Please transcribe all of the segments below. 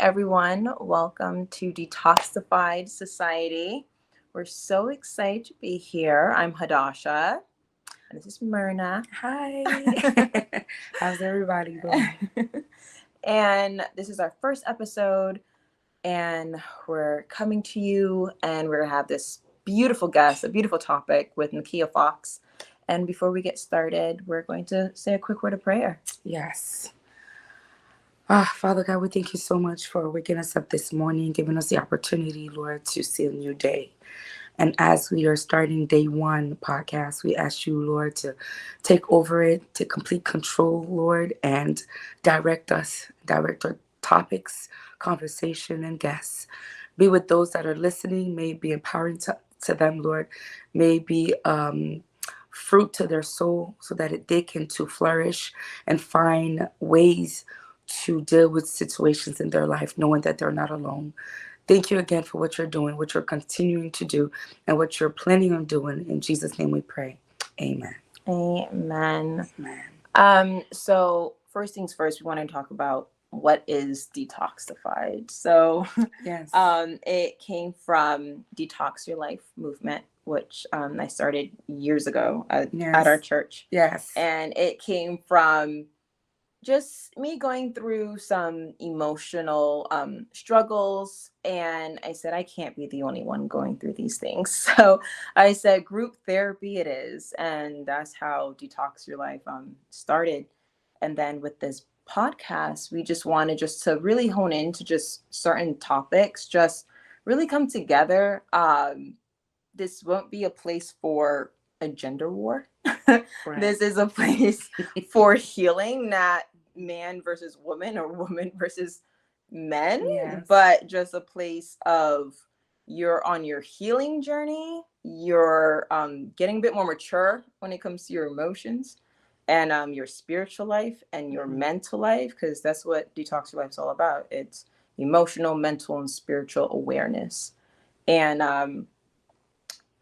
everyone. Welcome to Detoxified Society. We're so excited to be here. I'm Hadasha. And this is Myrna. Hi. How's everybody doing? And this is our first episode. And we're coming to you, and we're going to have this beautiful guest, a beautiful topic with Nekia Foxx. And before we get started, we're going to say a quick word of prayer. Yes. Father God, we thank you so much for waking us up this morning, giving us the opportunity, Lord, to see a new day. And as we are starting day one podcast, we ask you, Lord, to take over it, to complete control, Lord, and direct us, direct our topics, conversation, and guests. Be with those that are listening. May it be empowering to them, Lord. May it be fruit to their soul so that they can to flourish and find ways to deal with situations in their life, knowing that they're not alone. Thank you again for what you're doing, what you're continuing to do, and what you're planning on doing. In Jesus' name we pray. Amen. Amen. Amen. So first things first, we want to talk about what is Detoxified. So Yes. it came from Detox Your Life movement, which I started years ago at our Yes. church. Yes. And it came from just me going through some emotional struggles, and I said I can't be the only one going through these things. So I said group therapy it is, and that's how Detox Your Life started. And then with this podcast, we just wanted just to really hone into just certain topics, just really come together. This won't be a place for a gender war. This is a place for healing, not man versus woman or woman versus men, Yes. but just a place of you're on your healing journey. You're getting a bit more mature when it comes to your emotions and your spiritual life and your mental life, because that's what Detox Your Life is all about. It's emotional, mental, and spiritual awareness. And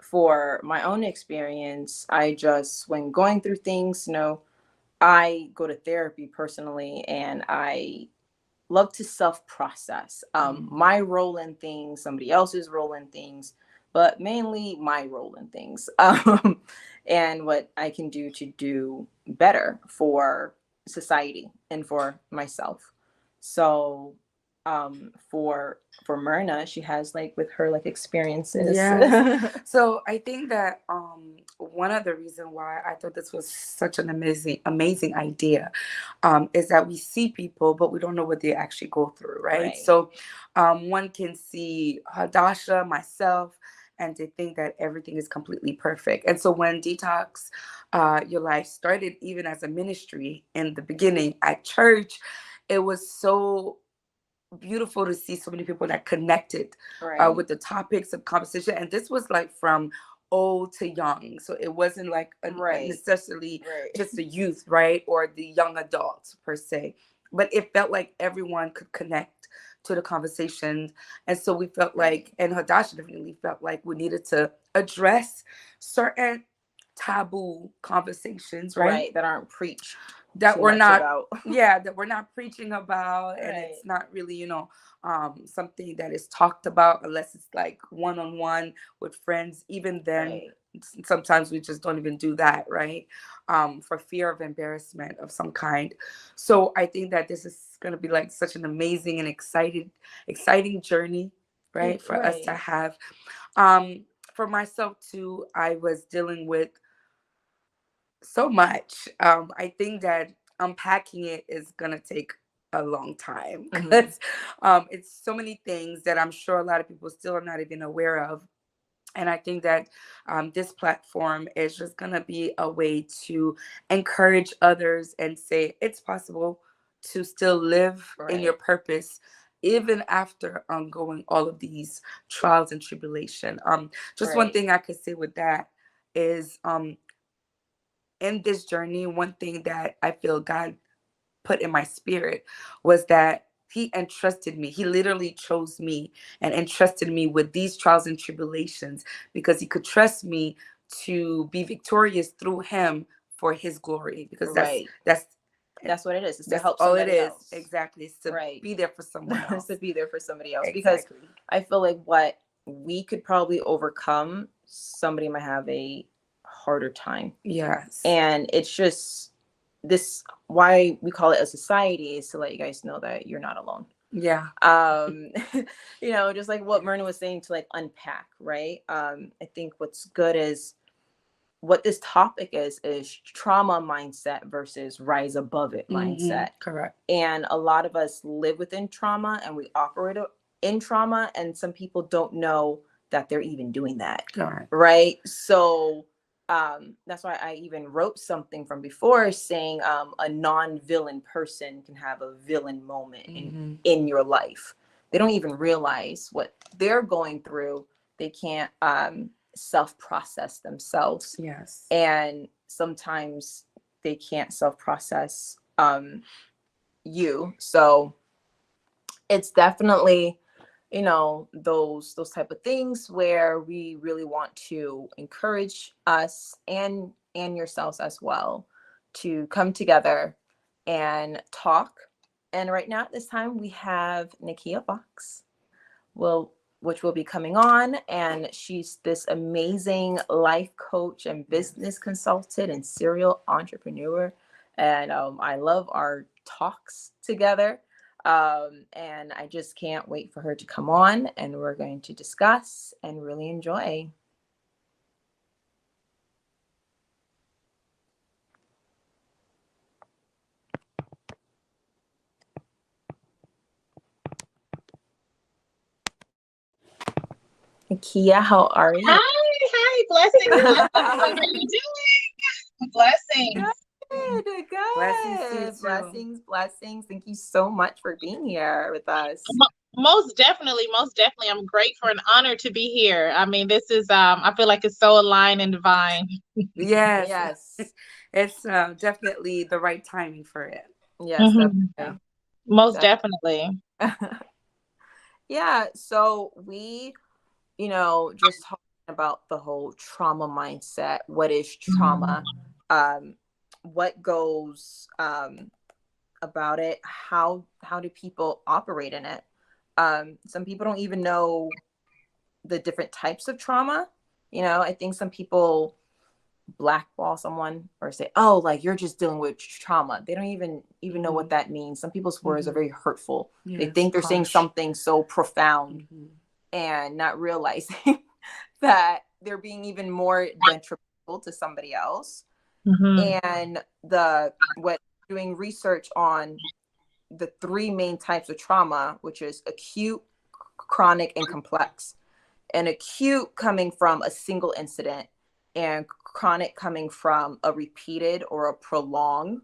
for my own experience, I just, when going through things, I go to therapy personally, and I love to self-process my role in things, somebody else's role in things, but mainly my role in things, and what I can do to do better for society and for myself. So for Myrna, she has like with her like experiences. Yes. So I think that one of the reasons why I thought this was such an amazing idea is that we see people, but we don't know what they actually go through, right? So one can see Hadasha, myself, and they think that everything is completely perfect. And so when Detox Your Life started, even as a ministry in the beginning at church, it was so beautiful to see so many people that connected with the topics of conversation. And this was like from old to young. So it wasn't like necessarily just the youth, right? Or the young adults per se. But it felt like everyone could connect to the conversation. And so we felt like, and Hadasha definitely felt like we needed to address certain taboo conversations, right? That aren't preached That we're not about. that we're not preaching about, and it's not really something that is talked about unless it's like one-on-one with friends. Even then, sometimes we just don't even do that, right? For fear of embarrassment of some kind. So I think that this is going to be like such an amazing and exciting journey, right, for us to have. For myself too, I was dealing with so much. I think that unpacking it is gonna take a long time because it's so many things that I'm sure a lot of people still are not even aware of. And I think that this platform is just gonna be a way to encourage others and say it's possible to still live in your purpose even after going all of these trials and tribulation. Just one thing I could say with that is in this journey, one thing that I feel God put in my spirit was that He entrusted me. He literally chose me and entrusted me with these trials and tribulations because He could trust me to be victorious through Him for His glory. Because that's That's what it is. It's to That's help all it somebody is. else. Exactly. It's to be there for someone It's else. to be there for somebody else. Exactly. Because I feel like what we could probably overcome, somebody might have a harder time. Yes. And it's just this, why we call it a society, is to let you guys know that you're not alone. Yeah. You know, just like what Myrna was saying, to like unpack, right? I think what's good is, what this topic is trauma mindset versus rise above it mindset. Correct. And a lot of us live within trauma and we operate in trauma, and some people don't know that they're even doing that. Correct. Right? So that's why I even wrote something from before saying a non-villain person can have a villain moment in your life. They don't even realize what they're going through. They can't self-process themselves. Yes. And sometimes they can't self-process you. So it's definitely, you know, those type of things where we really want to encourage us and yourselves as well to come together and talk. And right now at this time we have Nekia Foxx, which will be coming on, and she's this amazing life coach and business consultant and serial entrepreneur. And I love our talks together. And I just can't wait for her to come on, and we're going to discuss and really enjoy. Nakia, how are you? Hi, blessings. How are you doing? Blessings. Good. Blessings. Thank you so much for being here with us. Most definitely. I'm grateful and honored to be here. I mean, this is I feel like it's so aligned and divine. Yes. It's definitely the right timing for it. Yes, definitely. Most definitely. Yeah, so we, you know, just talking about the whole trauma mindset. What is trauma? What goes about it? How do people operate in it? Some people don't even know the different types of trauma. You know, I think some people blackball someone or say, oh, like you're just dealing with trauma. They don't even know what that means. Some people's words are very hurtful. They think they're saying something so profound and not realizing that they're being even more detrimental to somebody else. And doing research on the three main types of trauma, which is acute, chronic, and complex. And acute coming from a single incident, and chronic coming from a repeated or a prolonged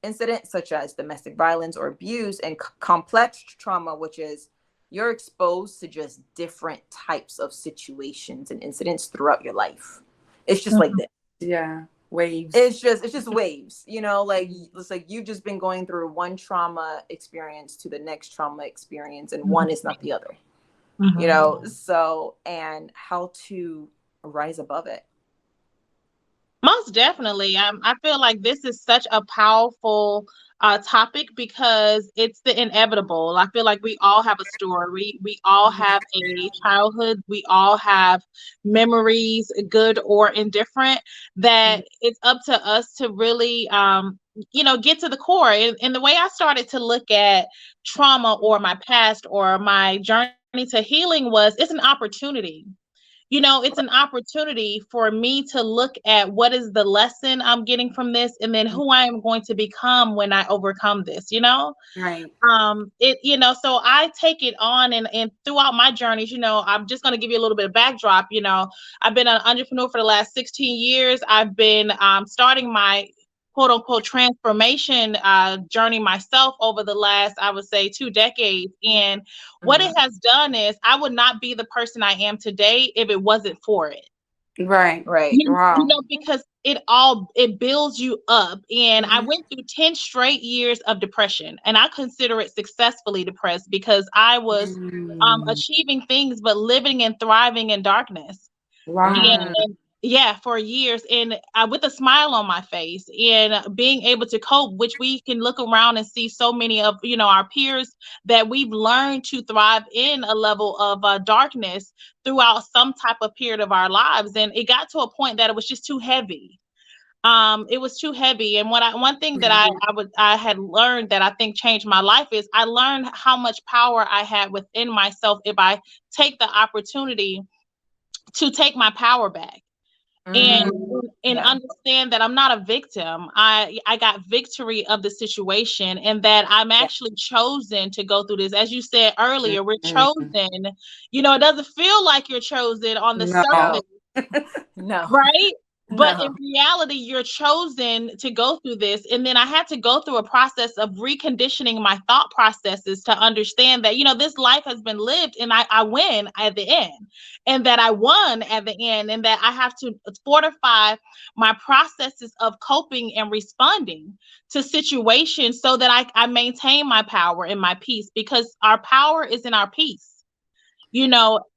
incident, such as domestic violence or abuse, and complex trauma, which is you're exposed to just different types of situations and incidents throughout your life. It's just like this. Yeah. Waves. It's just waves, you know, like it's like you've just been going through one trauma experience to the next trauma experience, and one is not the other. You know, so, and how to rise above it. Most definitely. I feel like this is such a powerful topic because it's the inevitable. I feel like we all have a story. We all have a childhood. We all have memories, good or indifferent, that it's up to us to really, get to the core. And the way I started to look at trauma or my past or my journey to healing was, it's an opportunity. It's an opportunity for me to look at what is the lesson I'm getting from this, and then who I am going to become when I overcome this, Right. So I take it on, and throughout my journeys, I'm just going to give you a little bit of backdrop. I've been an entrepreneur for the last 16 years. I've been starting my quote unquote transformation journey myself over the last, I would say, 2 decades. And what it has done is, I would not be the person I am today if it wasn't for it. Right. Wow. Because it builds you up. And I went through 10 straight years of depression, and I consider it successfully depressed, because I was achieving things, but living and thriving in darkness. Wow. Yeah, for years, and with a smile on my face, and being able to cope, which we can look around and see so many of, our peers that we've learned to thrive in a level of darkness throughout some type of period of our lives. And it got to a point that it was just too heavy. It was too heavy. And one thing that I had learned that I think changed my life is I learned how much power I had within myself if I take the opportunity to take my power back and understand that I'm not a victim. I got victory of the situation, and that I'm actually chosen to go through this. As you said earlier, we're chosen. It doesn't feel like you're chosen on the surface. No. Right? But No. in reality, you're chosen to go through this. And then I had to go through a process of reconditioning my thought processes to understand that, this life has been lived, and I win at the end, and that I won at the end, and that I have to fortify my processes of coping and responding to situations so that I maintain my power and my peace, because our power is in our peace.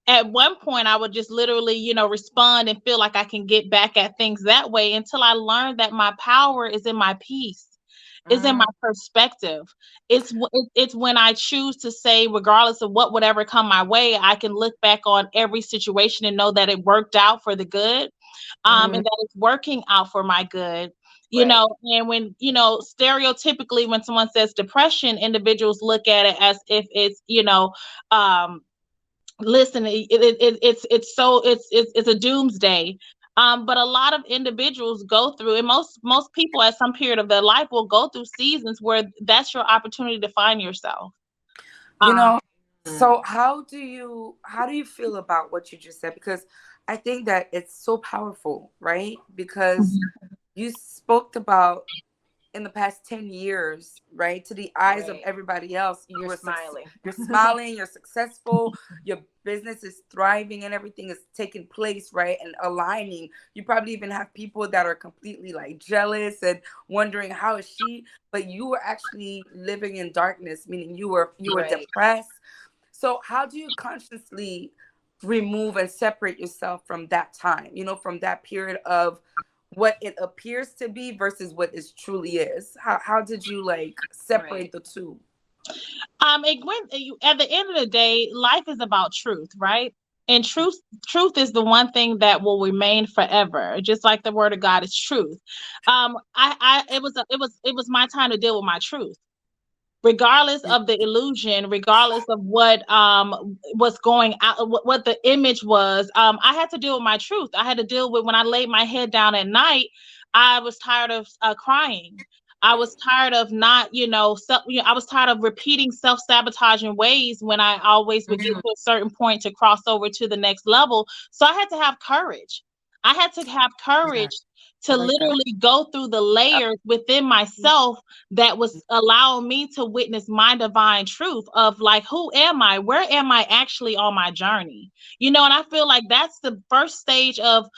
At one point I would just literally, respond and feel like I can get back at things that way, until I learned that my power is in my peace, is in my perspective. It's when I choose to say, regardless of whatever come my way, I can look back on every situation and know that it worked out for the good, and that it's working out for my good. And when, stereotypically, when someone says depression, individuals look at it as if it's, listen, it's a doomsday. But a lot of individuals go through, and most people at some period of their life will go through seasons where that's your opportunity to find yourself. So how do you feel about what you just said? Because I think that it's so powerful, right? Because you spoke about, in the past 10 years, right, to the eyes of everybody else, you're smiling. You're smiling, you're successful, your business is thriving, and everything is taking place, right, and aligning. You probably even have people that are completely like jealous and wondering, how is she? But you were actually living in darkness, meaning you were depressed. So how do you consciously remove and separate yourself from that time, from that period of what it appears to be versus what it truly is? How did you separate the two? At the end of the day, life is about truth, right? And truth is the one thing that will remain forever, just like the word of God is truth. It was my time to deal with my truth, regardless of the illusion, regardless of what was going out, what the image was. I had to deal with my truth. I had to deal with, when I laid my head down at night, I was tired of crying. I was tired of not, I was tired of repeating self-sabotaging ways when I always would get to a certain point to cross over to the next level. So I had to have courage. I had to have courage to literally go through the layers within myself that was allowing me to witness my divine truth of, like, who am I? Where am I actually on my journey? And I feel like that's the first stage of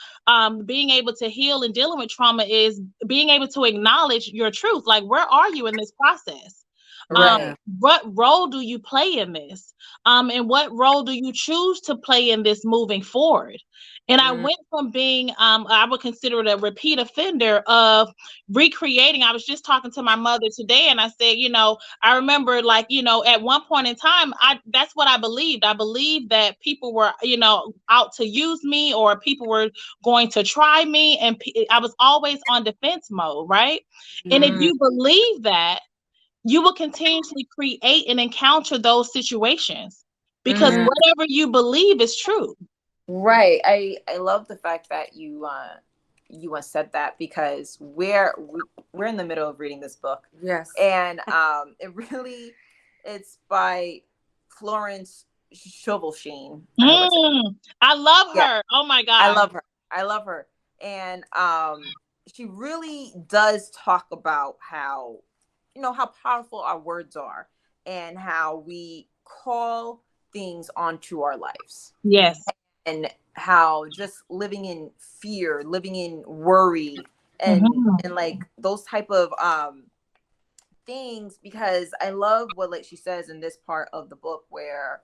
being able to heal and dealing with trauma, is being able to acknowledge your truth. Like, where are you in this process? What role do you play in this? And what role do you choose to play in this moving forward? And I went from being, I would consider it a repeat offender, of recreating. I was just talking to my mother today, and I said, I remember, at one point in time, that's what I believed. I believed that people were, out to use me, or people were going to try me. And I was always on defense mode, right? And if you believe that, you will continuously create and encounter those situations, because whatever you believe is true. Right. I love the fact that you said that, because we're in the middle of reading this book. Yes. And it's by Florence Scovel. I love her. Yeah. Oh my God. I love her. And she really does talk about how, how powerful our words are, and how we call things onto our lives. Yes. And how just living in fear, living in worry, and like those type of things. Because I love what, like, she says in this part of the book, where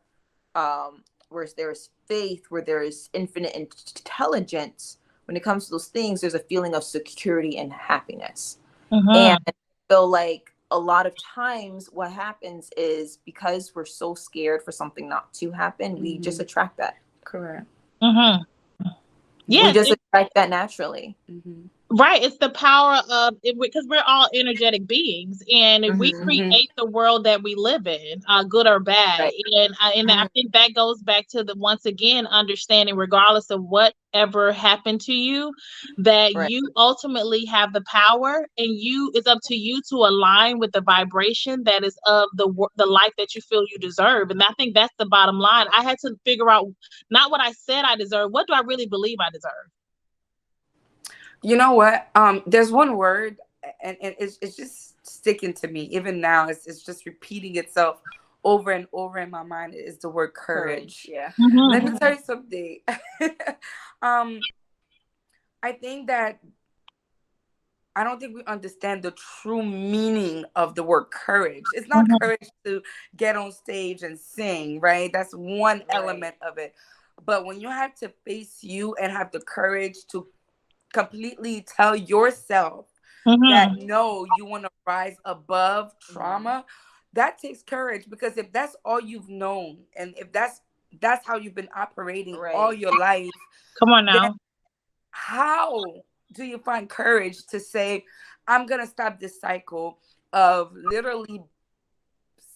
there's faith, where there is infinite intelligence, when it comes to those things, there's a feeling of security and happiness. Mm-hmm. And I feel like a lot of times what happens is because we're so scared for something not to happen, we just attract that. Correct. Mm-hmm. Yes, we just attract that naturally. Right. It's the power of it, because we're all energetic beings, and we create the world that we live in, good or bad. Right. And I think that goes back to the, once again, understanding, regardless of whatever happened to you, that you ultimately have the power, and it's up to you to align with the vibration that is of the life that you feel you deserve. And I think that's the bottom line. I had to figure out not what I said I deserve. What do I really believe I deserve? You know what? There's one word, and it's just sticking to me even now. It's just repeating itself over and over in my mind. Is the word courage. Yeah. Let me tell you something. I think that I don't think we understand the true meaning of the word courage. It's not courage to get on stage and sing, right? That's one element of it. But when you have to face you and have the courage to completely tell yourself that no, you want to rise above trauma, that takes courage. Because if that's all you've known, and if that's how you've been operating all your life, come on now, how do you find courage to say, I'm gonna stop this cycle of literally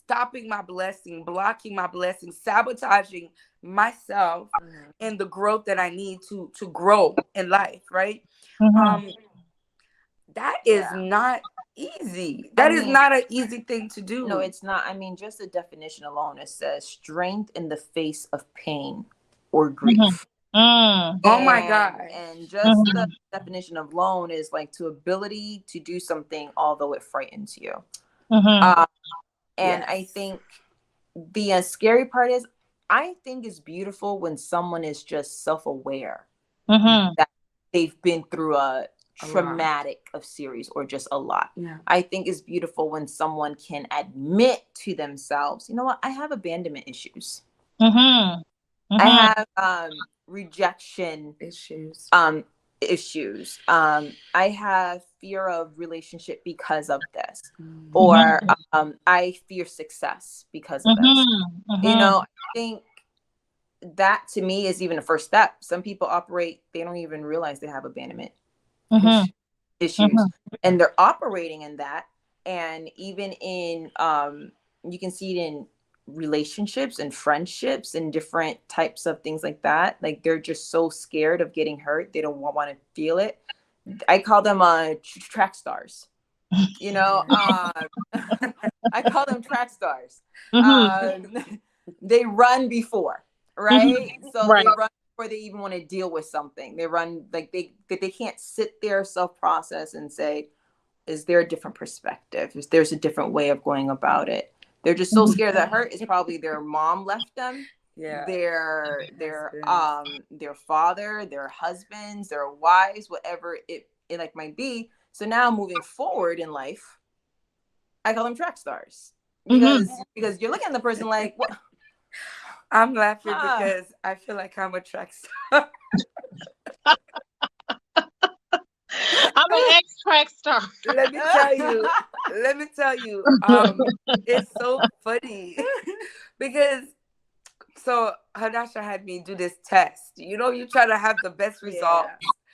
stopping my blessing, blocking my blessing, sabotaging myself and the growth that I need to grow in life, right? That is not easy. That is not an easy thing to do. No, it's not. I mean, just the definition alone, it says strength in the face of pain or grief. Oh my God. And just the definition of alone is like to ability to do something although it frightens you. And I think the scary part is, I think it's beautiful when someone is just self-aware that they've been through a traumatic of series or just a lot. I think it's beautiful when someone can admit to themselves, you know what, I have abandonment issues. I have rejection issues. I have fear of relationship because of this, or I fear success because of this. You know, I think that to me is even a first step. Some people operate, they don't even realize they have abandonment issues, and they're operating in that. And even in you can see it in relationships and friendships and different types of things like that. Like they're just so scared of getting hurt, they don't want to feel it. I call them track stars. You know, I call them track stars. They run before, right? So they run before they even want to deal with something. They run like they can't sit there, self-process, and say, is there a different perspective? Is there's a different way of going about it? They're just so scared that hurt is probably their mom left them. Their father, their husbands, their wives, whatever it like might be. So now moving forward in life, I call them track stars because you're looking at the person like, what? I'm laughing because I feel like I'm a track star. I'm an ex-track star. Let me tell you, it's so funny because so Hadasha had me do this test. You know, you try to have the best results.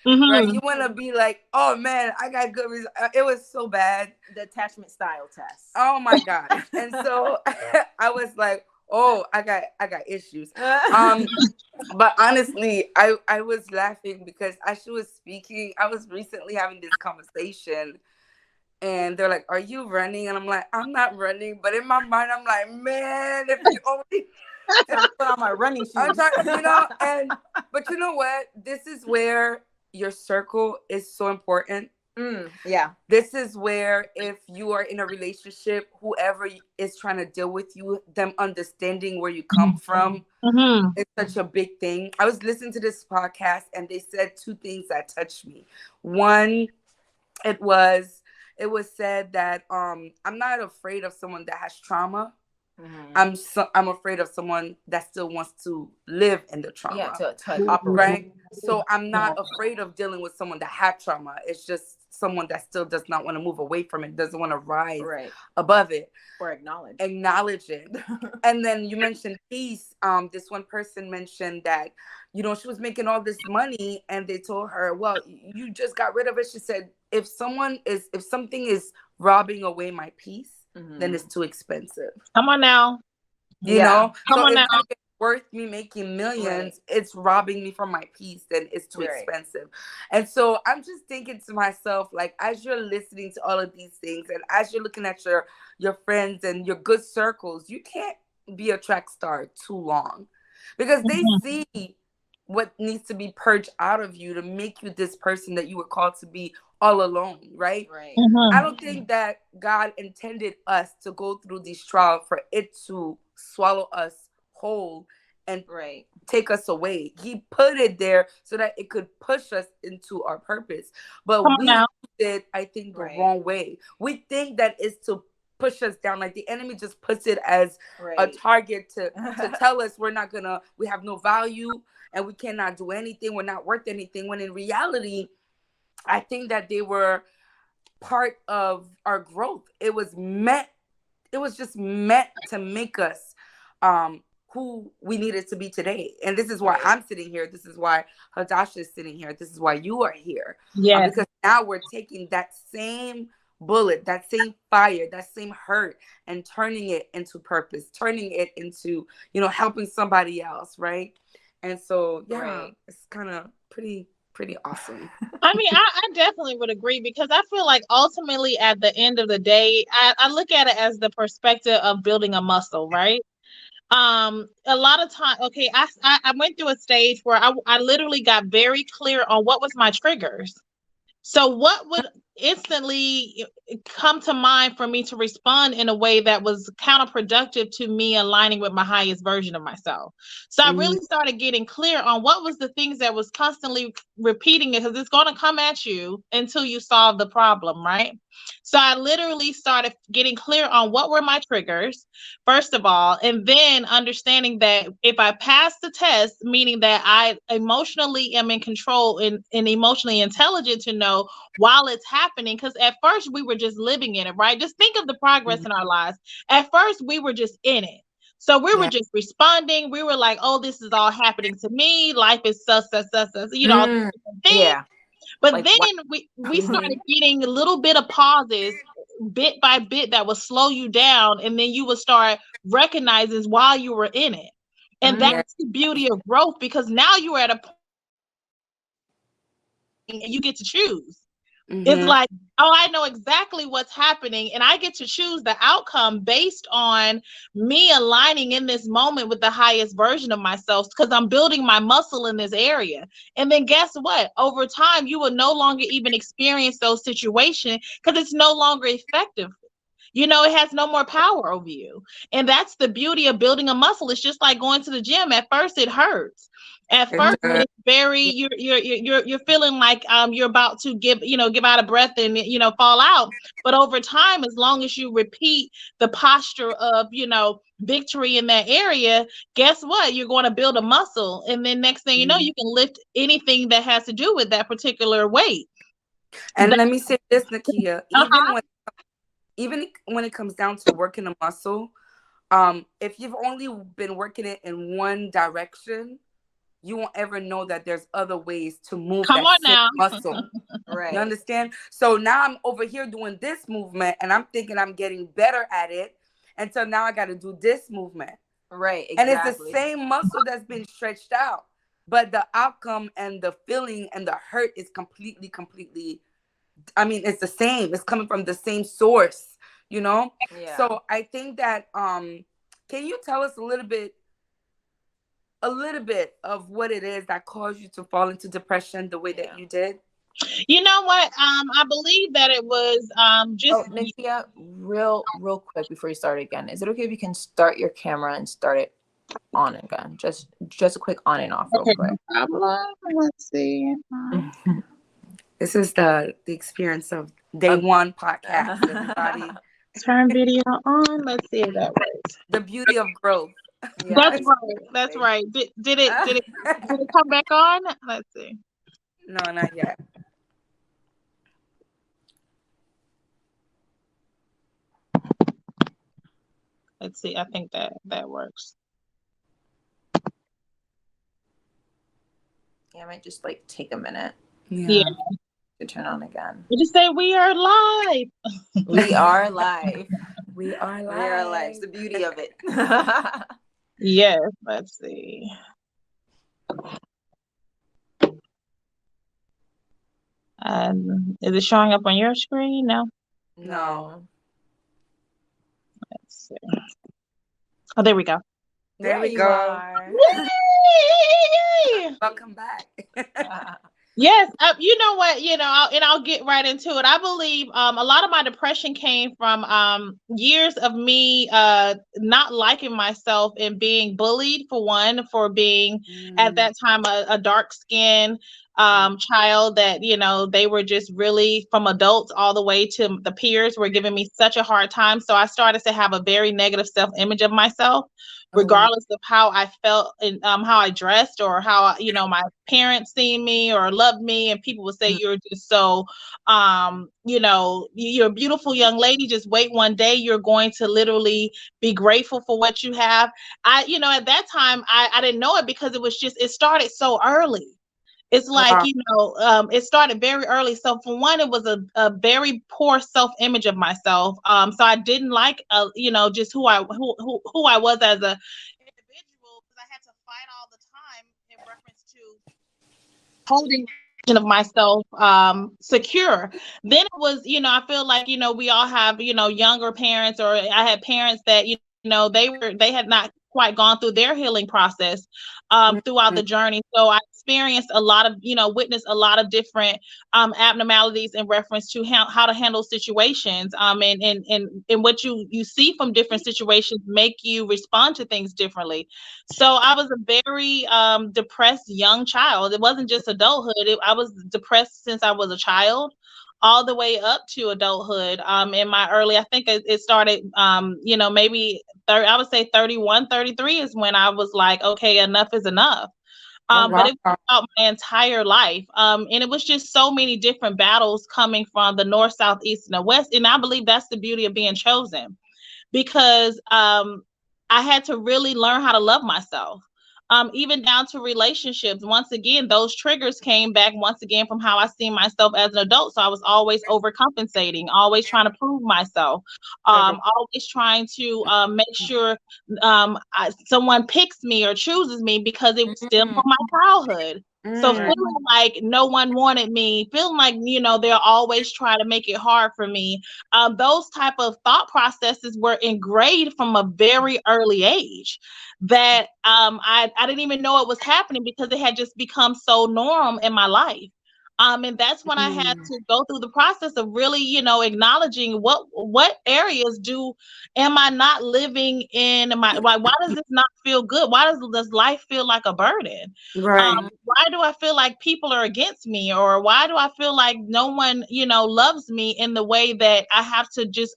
Right? You want to be like, oh man, I got good results. It was so bad. The attachment style test. Oh my God. And so I was like, oh, I got issues. But honestly, I was laughing because as she was speaking, I was recently having this conversation and they're like, are you running? And I'm like, I'm not running. But in my mind, I'm like, man, if you only put on my running shoes. You know, but you know what? This is where your circle is so important. This is where if you are in a relationship, whoever is trying to deal with you, them understanding where you come from is such a big thing. I was listening to this podcast and they said two things that touched me. One, it was said that I'm not afraid of someone that has trauma. I'm afraid of someone that still wants to live in the trauma. Yeah, to operate. Right. So I'm not afraid of dealing with someone that had trauma. It's just someone that still does not want to move away from it, doesn't want to rise above it or acknowledge it. And then you mentioned peace. This one person mentioned that, you know, she was making all this money and they told her, well, you just got rid of it. She said, if something is robbing away my peace, then it's too expensive. Come on now. You know, come so on it's now. not worth me making millions. It's robbing me from my peace, then it's too expensive. And so I'm just thinking to myself, like, as you're listening to all of these things and as you're looking at your friends and your good circles, you can't be a track star too long, because they see what needs to be purged out of you to make you this person that you were called to be all alone, right? I don't think that God intended us to go through these trials for it to swallow us whole and take us away. He put it there so that it could push us into our purpose. But we did, I think, the wrong way. We think that it's to push us down. Like the enemy just puts it as a target to tell us we have no value and we cannot do anything. We're not worth anything. When in reality, I think that they were part of our growth. It was just meant to make us who we needed to be today. And this is why I'm sitting here. This is why Hadasha is sitting here. This is why you are here. Because now we're taking that same bullet, that same fire, that same hurt, and turning it into purpose, turning it into, you know, helping somebody else, right? And so, it's kind of pretty awesome. I mean, I definitely would agree, because I feel like ultimately at the end of the day, I look at it as the perspective of building a muscle, right? A lot of time, I went through a stage where I literally got very clear on what was my triggers. So what would instantly come to mind for me to respond in a way that was counterproductive to me aligning with my highest version of myself? So I really started getting clear on what was the things that was constantly repeating it, because it's going to come at you until you solve the problem, right? So I literally started getting clear on what were my triggers, first of all, and then understanding that if I pass the test, meaning that I emotionally am in control and emotionally intelligent to know while it's happening, because at first we were just living in it, right? Just think of the progress in our lives. At first we were just in it. So we were just responding. We were like, oh, this is all happening to me. Life is such, you know, things. But like, then we started getting a little bit of pauses, bit by bit, that would slow you down. And then you would start recognizing while you were in it. And that's the beauty of growth, because now you are at a point and you get to choose. It's like, oh, I know exactly what's happening, and I get to choose the outcome based on me aligning in this moment with the highest version of myself, because I'm building my muscle in this area. And then guess what? Over time, you will no longer even experience those situations, because it's no longer effective. You know, it has no more power over you. And that's the beauty of building a muscle. It's just like going to the gym. At first, it hurts. At first, it's very, you're feeling like you're about to give out a breath and, fall out. But over time, as long as you repeat the posture of, victory in that area, guess what? You're going to build a muscle. And then next thing you know, you can lift anything that has to do with that particular weight. And let me say this, Nakia, even when it comes down to working a muscle, if you've only been working it in one direction, you won't ever know that there's other ways to move that muscle. Right. You understand? So now I'm over here doing this movement and I'm thinking I'm getting better at it. And so now I got to do this movement. Right. Exactly. And it's the same muscle that's been stretched out, but the outcome and the feeling and the hurt is completely, I mean, it's the same. It's coming from the same source, Yeah. So I think that, can you tell us a little bit of what it is that caused you to fall into depression the way that you did? You know what? I believe that it was just. Nakia, real quick before you start again, is it okay if you can start your camera and start it on again? Just a quick on and off, real quick. Let's see. This is the experience of day one podcast, everybody. Turn video on. Let's see if that works. The beauty of growth. That's Yes. right. That's right. Did it come back on? Let's see. No, not yet. Let's see. I think that works. Yeah, I might just like take a minute Yeah. to turn on again. You just say we are live. We are live. We are live. We are live. It's the beauty of it. Yes. Let's see. Is it showing up on your screen? No. No. Let's see. Oh, there we go. There we you go. are. Yay! Welcome back. Yes, you know what, I'll get right into it. I believe a lot of my depression came from years of me not liking myself and being bullied, for one, for being at that time a dark skin child that, they were just really, from adults all the way to the peers, were giving me such a hard time. So I started to have a very negative self-image of myself, regardless of how I felt and how I dressed, or how, my parents seen me or loved me. And people would say, you're just so, you're a beautiful young lady. Just wait, one day you're going to literally be grateful for what you have. At that time, I didn't know it, because it started so early. It's like, it started very early. So for one, it was a very poor self-image of myself. So I didn't like, just who I was as a individual, because I had to fight all the time in reference to holding of myself secure. Then it was, I feel like, we all have, younger parents, or I had parents that, they had not quite gone through their healing process throughout the journey. So I experienced a lot of, witnessed a lot of different abnormalities in reference to how to handle situations, and what you see from different situations make you respond to things differently. So I was a very depressed young child. It wasn't just adulthood. I was depressed since I was a child, all the way up to adulthood. In my early, I think it started, maybe I would say 31, 33 is when I was like, okay, enough is enough. But it was throughout my entire life. And it was just so many different battles coming from the north, south, east, and the west. And I believe that's the beauty of being chosen, because I had to really learn how to love myself. Even down to relationships. Once again, those triggers came back once again from how I see myself as an adult. So I was always overcompensating, always trying to prove myself, always trying to make sure someone picks me or chooses me, because it was still from my childhood. So feeling like no one wanted me, feeling like, they'll always try to make it hard for me. Those type of thought processes were engraved from a very early age, that I didn't even know it was happening, because it had just become so norm in my life. And that's when I had to go through the process of really, acknowledging what areas am I not living in why does this not feel good? Why does life feel like a burden? Right. Why do I feel like people are against me? Or why do I feel like no one, loves me in the way that I have to just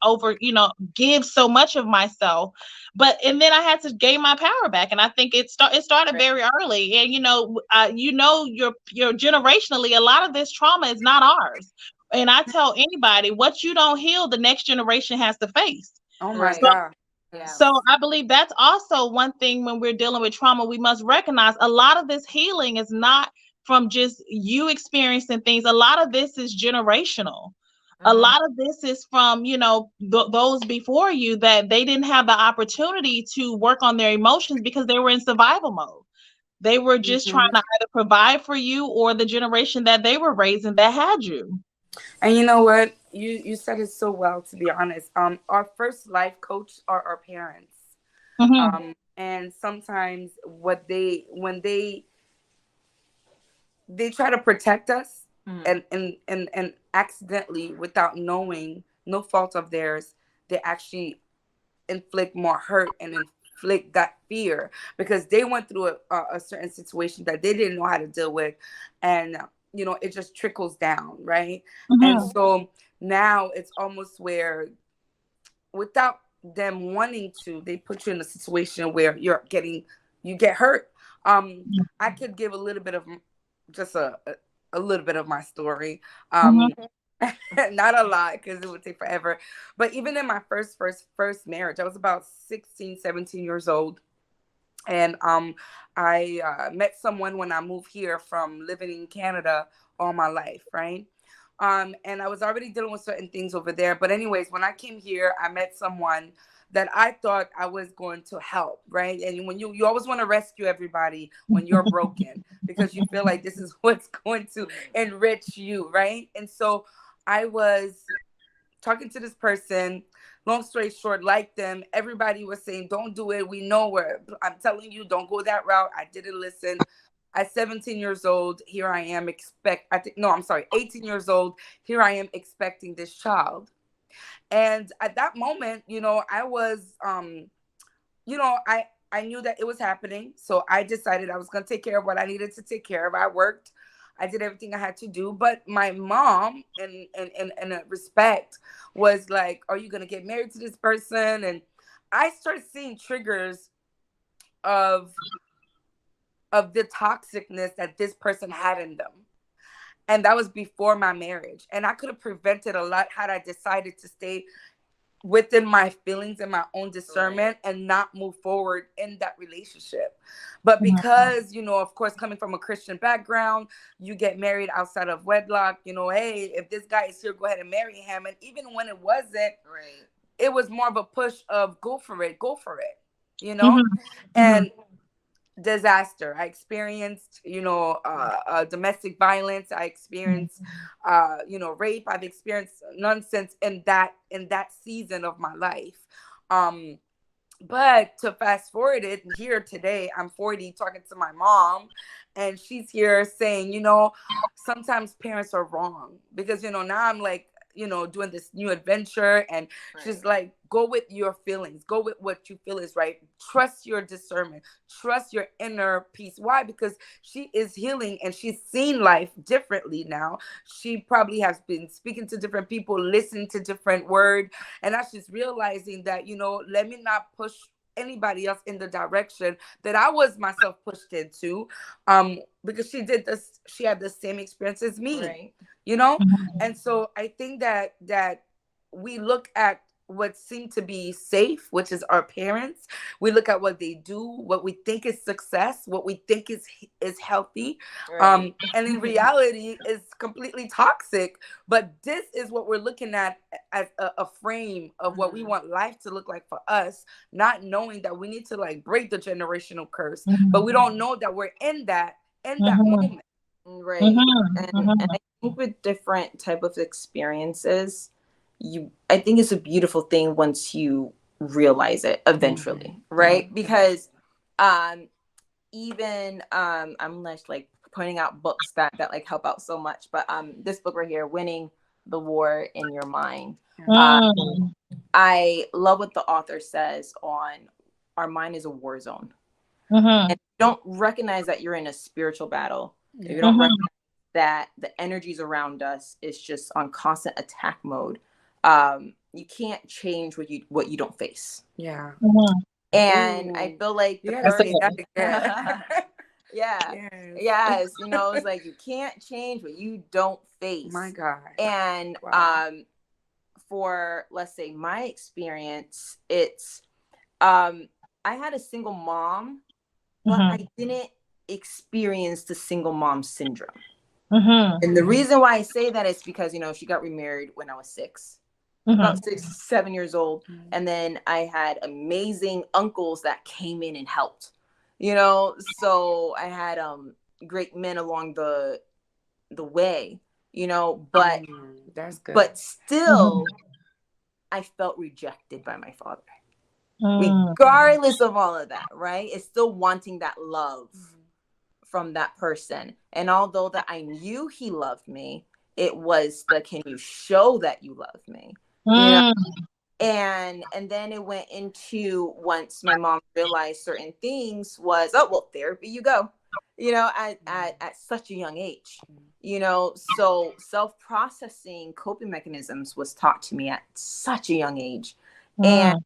give so much of myself? And then I had to gain my power back. And I think it started very early. And, you're generationally, a lot of this trauma is not ours. And I tell anybody, what you don't heal, the next generation has to face. Oh my God. Yeah. So I believe that's also one thing when we're dealing with trauma, we must recognize a lot of this healing is not from just you experiencing things. A lot of this is generational. A lot of this is from, those before you, that they didn't have the opportunity to work on their emotions because they were in survival mode. They were just trying to either provide for you or the generation that they were raising that had you. And you know what? You said it so well, to be honest. Our first life coach are our parents. And sometimes when they try to protect us, and accidentally, without knowing, no fault of theirs, they actually inflict more hurt and inflict that fear, because they went through a certain situation that they didn't know how to deal with. And it just trickles down, right? And so now it's almost where without them wanting to, they put you in a situation where you get hurt. I could give a little bit of just a little bit of my story. Not a lot because it would take forever. But even in my first marriage, I was about 16, 17 years old. And I met someone when I moved here from living in Canada all my life, right? And I was already dealing with certain things over there. But anyways, when I came here, I met someone that I thought I was going to help, right? And when you always want to rescue everybody when you're broken because you feel like this is what's going to enrich you, right? And so I was talking to this person. Long story short, like them, everybody was saying, don't do it. We know where, I'm telling you, don't go that route. I didn't listen. At 17 years old, here I am 18 years old. Here I am expecting this child. And at that moment, I was, I knew that it was happening. So I decided I was going to take care of what I needed to take care of. I worked. I did everything I had to do. But my mom, in respect, was like, are you going to get married to this person? And I started seeing triggers of the toxicness that this person had in them. And that was before my marriage. And I could have prevented a lot had I decided to stay within my feelings and my own discernment and not move forward in that relationship. But because, of course, coming from a Christian background, you get married outside of wedlock, hey, if this guy is here, go ahead and marry him. And even when it wasn't, it was more of a push of go for it, and disaster. I experienced, domestic violence. I experienced, rape. I've experienced nonsense in that season of my life. But to fast forward it here today, I'm 40 talking to my mom, and she's here saying, sometimes parents are wrong because, now I'm like, doing this new adventure. And she's like, go with your feelings, go with what you feel is right. Trust your discernment, trust your inner peace. Why? Because she is healing and she's seen life differently now. She probably has been speaking to different people, listening to different words. And that's just realizing that, let me not push anybody else in the direction that I was myself pushed into, because she had the same experience as me, and so I think that we look at what seemed to be safe, which is our parents. We look at what they do, what we think is success, what we think is healthy, and in reality is completely toxic. But this is what we're looking at as a frame of what we want life to look like for us, not knowing that we need to like break the generational curse, but we don't know that we're in that moment. And I think with different type of experiences, I think it's a beautiful thing once you realize it eventually, right? Because even I'm like pointing out books that like help out so much, but this book right here, Winning the War in Your Mind. I love what the author says on our mind is a war zone. And if you don't recognize that you're in a spiritual battle, if you don't recognize that the energies around us is just on constant attack mode, you can't change what you don't face. Yeah. And I feel like yes, it's like you can't change what you don't face. My God. And for, let's say, my experience, it's I had a single mom, but I didn't experience the single mom syndrome. And the reason why I say that is because, she got remarried when I was 6. About 6, 7 years old. And then I had amazing uncles that came in and helped, so I had great men along the way, but that's good. But still I felt rejected by my father, regardless of all of that, right? It's still wanting that love from that person. And although that I knew he loved me, it was the, can you show that you love me? And then it went into, once my mom realized certain things, was, oh, well, therapy you go, at such a young age, so self-processing coping mechanisms was taught to me at such a young age. And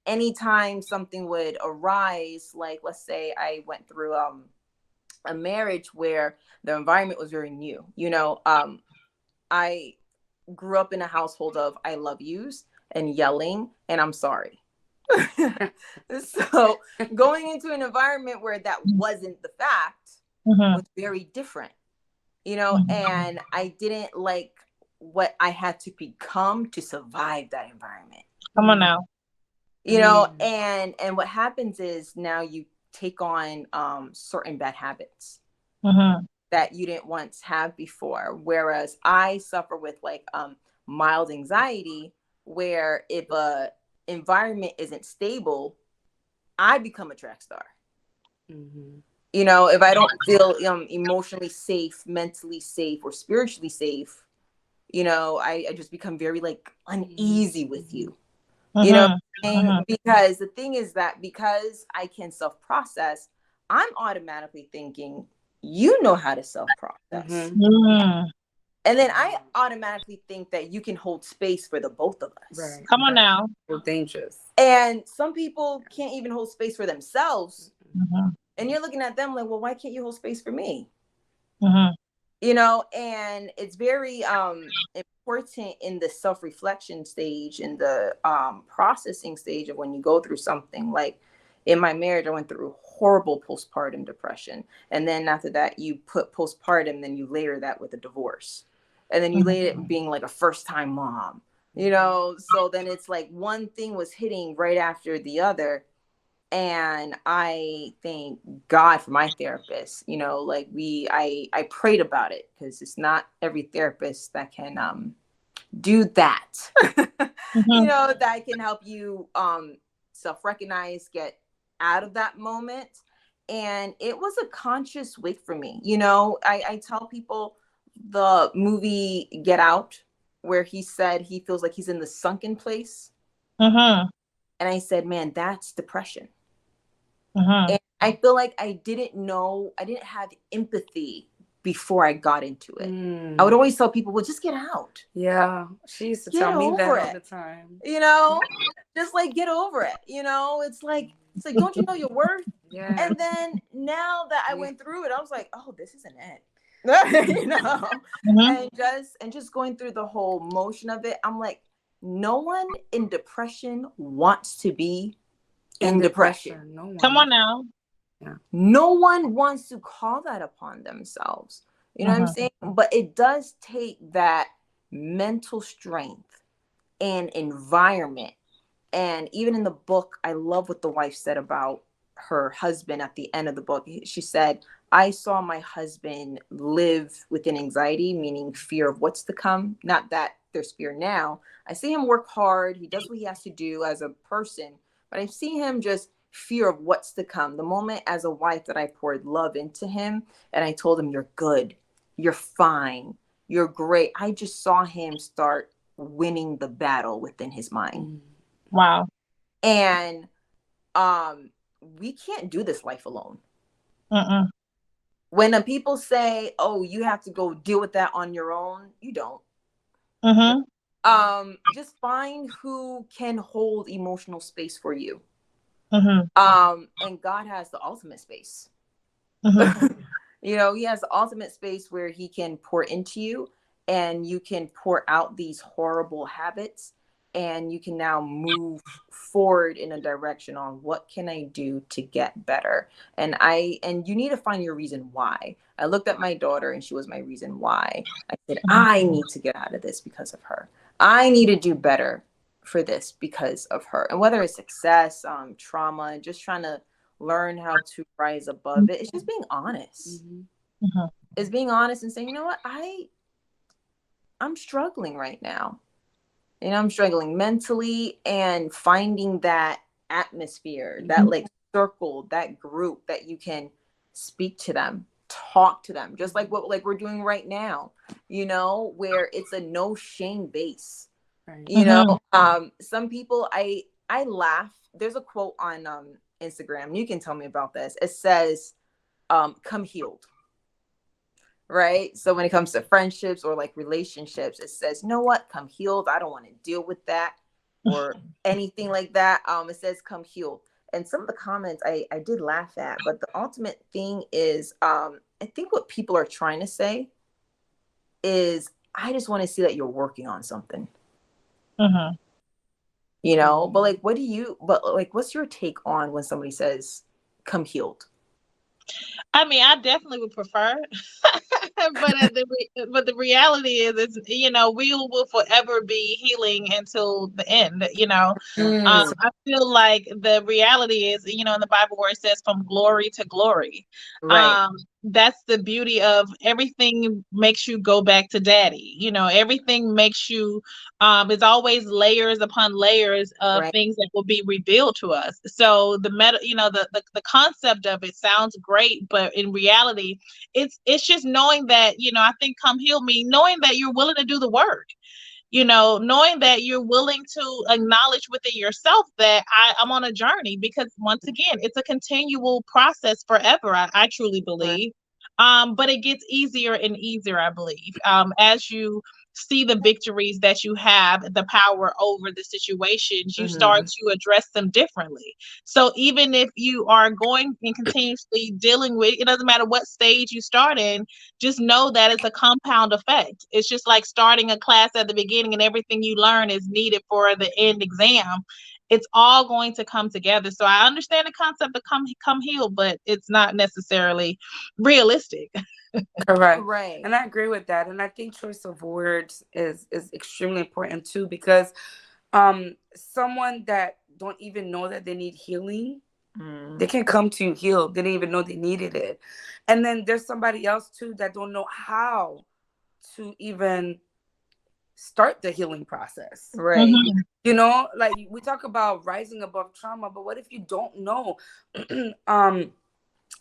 anytime something would arise, like let's say I went through a marriage where the environment was very new. I grew up in a household of I love yous and yelling and I'm sorry. So going into an environment where that wasn't the fact was very different, and I didn't like what I had to become to survive that environment. Come on now. And what happens is now you take on certain bad habits that you didn't once have before. Whereas I suffer with like mild anxiety, where if a environment isn't stable, I become a track star. If I don't feel emotionally safe, mentally safe, or spiritually safe, I just become very like uneasy with you. Because the thing is that because I can self-process, I'm automatically thinking, you know how to self-process. And then I automatically think that you can hold space for the both of us. Right. Come on now. So dangerous. And some people can't even hold space for themselves. And you're looking at them like, well, why can't you hold space for me? And it's very important in the self-reflection stage, in the processing stage of when you go through something. Like in my marriage, I went through horrible postpartum depression. And then after that, you put postpartum, then you layer that with a divorce. And then you layer it being like a first-time mom, So then it's like one thing was hitting right after the other. And I thank God for my therapist, like I prayed about it, because it's not every therapist that can do that, that can help you self-recognize, get out of that moment. And it was a conscious wait for me. I tell people the movie Get Out, where he said he feels like he's in the sunken place. And I said, man, that's depression. And I feel like I didn't have empathy before I got into it. I would always tell people, well, just get out. Yeah. She used to tell me that all the time. Just like get over it. It's like, don't you know your worth? Yeah. And then now that I went through it, I was like, oh, this isn't it. And just going through the whole motion of it, I'm like, no one in depression wants to be in depression. No one. Come on now. Yeah. No one wants to call that upon themselves. You know what I'm saying? But it does take that mental strength and environment. And even in the book, I love what the wife said about her husband at the end of the book. She said, I saw my husband live within anxiety, meaning fear of what's to come. Not that there's fear now. I see him work hard. He does what he has to do as a person. But I see him just fear of what's to come. The moment as a wife that I poured love into him and I told him, you're good, you're fine, you're great. I just saw him start winning the battle within his mind. Wow. And we can't do this life alone. When the people say, oh, you have to go deal with that on your own, you don't. Just find who can hold emotional space for you. And God has the ultimate space. He has the ultimate space where he can pour into you and you can pour out these horrible habits and you can now move forward in a direction on what can I do to get better. And you need to find your reason why. I looked at my daughter and she was my reason why. I said, I need to get out of this because of her. I need to do better for this because of her. And whether it's success, trauma, just trying to learn how to rise above it, it's just being honest. It's being honest and saying, you know what, I'm struggling right now. I'm struggling mentally, and finding that atmosphere, that like circle, that group that you can speak to them, talk to them, just like what we're doing right now, where it's a no shame base. Some people, I laugh. There's a quote on Instagram. You can tell me about this. It says, come healed. Right. So when it comes to friendships or like relationships, it says, you know what? Come healed. I don't want to deal with that. or anything like that. It says come healed. And some of the comments I did laugh at, but the ultimate thing is I think what people are trying to say is I just want to see that you're working on something. Mm-hmm. You know, but like what's your take on when somebody says come healed? I mean, I definitely would prefer, but the reality is, we will forever be healing until the end. I feel like the reality is, in the Bible where it says from glory to glory. Right. That's the beauty of everything makes you go back to daddy. Everything makes you, it's always layers upon layers of Right. things that will be revealed to us. So the concept of it sounds great, but in reality, it's just knowing that, I think come heal me, knowing that you're willing to do the work. Knowing that you're willing to acknowledge within yourself that I'm on a journey, because once again, it's a continual process forever. I truly believe. But it gets easier and easier, I believe, as you see the victories that you have, the power over the situations, you start to address them differently. So even if you are going and continuously dealing with, it doesn't matter what stage you start in, just know that it's a compound effect. It's just like starting a class at the beginning and everything you learn is needed for the end exam. It's all going to come together. So I understand the concept of come heal, but it's not necessarily realistic. Correct. Right. And I agree with that. And I think choice of words is extremely important too, because someone that don't even know that they need healing, they can come to you healed. They didn't even know they needed it. And then there's somebody else too that don't know how to even start the healing process. Right. Like we talk about rising above trauma, but what if you don't know?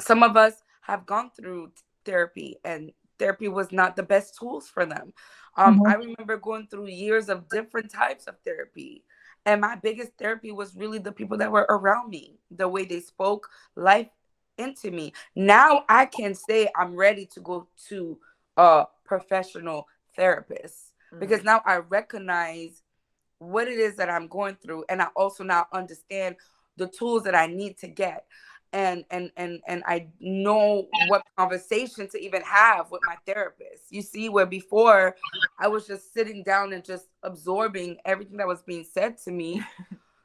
Some of us have gone through therapy, and therapy was not the best tools for them. I remember going through years of different types of therapy, and my biggest therapy was really the people that were around me, the way they spoke life into me. Now I can say I'm ready to go to a professional therapist, because now I recognize what it is that I'm going through, and I also now understand the tools that I need to get, and I know what conversation to even have with my therapist. You see, where before I was just sitting down and just absorbing everything that was being said to me,